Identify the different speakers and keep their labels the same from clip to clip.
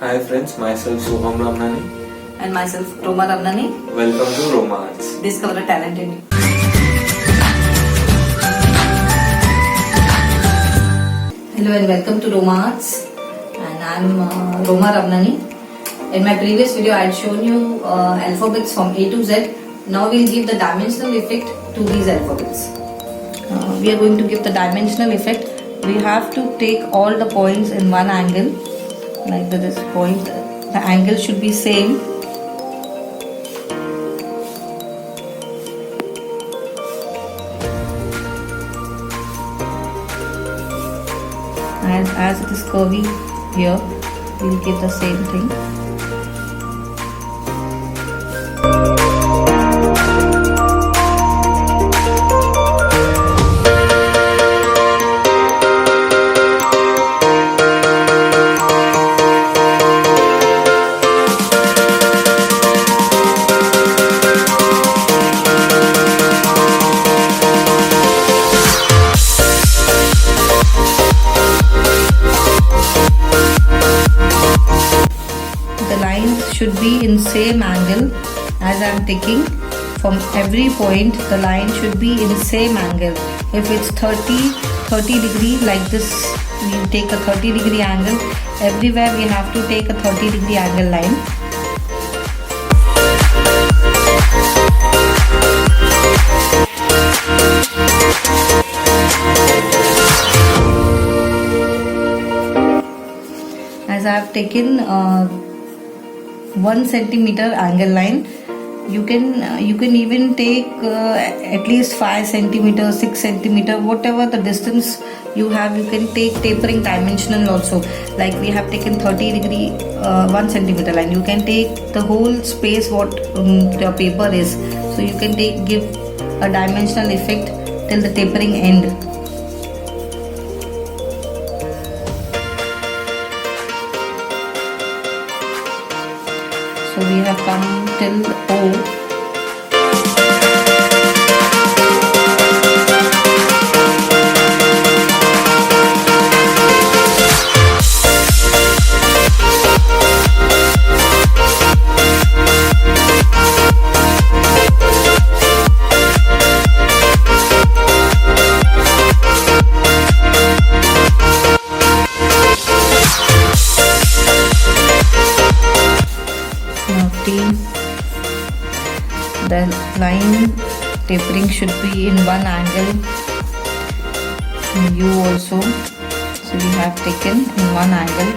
Speaker 1: Hi friends, myself Soham Ramnani.
Speaker 2: And myself Roma Ramnani.
Speaker 1: Welcome to Roma Arts.
Speaker 2: Discover a talent in you. Hello and welcome to Roma Arts. And I'm Roma Ramnani. In my previous video I had shown you alphabets from A to Z. Now we'll give the dimensional effect to these alphabets. We are going to give the dimensional effect. We have to take all the points in one angle. Like this point, the angle should be same. And as it is curvy here, we'll give the same thing. Should be in same angle. As I am taking from every point, the line should be in same angle. If it's 30 degree, like this, we take a 30-degree angle. Everywhere we have to take a 30-degree angle line. As I have taken 1 centimeter angle line, you can even take at least 5 centimeter, 6 centimeter, whatever the distance you have. You can take tapering dimensional also. Like we have taken 30 degree 1 centimeter line. You can take the whole space what your paper is. So you can give a dimensional effect till the tapering end. So we have come till O. The line tapering should be in one angle. U also. So we have taken in one angle.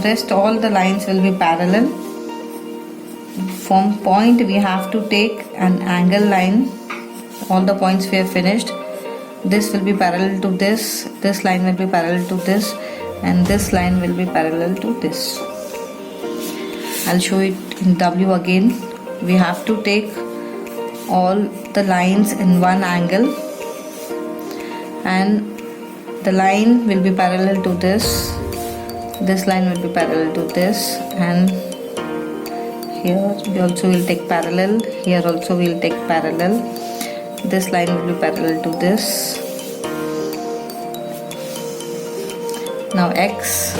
Speaker 2: Rest all the lines will be parallel. From point we have to take an angle line. All the points we have finished. This will be parallel to this. This line will be parallel to this. And this line will be parallel to this. I'll show it in W again. We have to take all the lines in one angle, and the line will be parallel to this. This line will be parallel to this, and here we also will take parallel. Here also we will take parallel. This line will be parallel to this. Now X.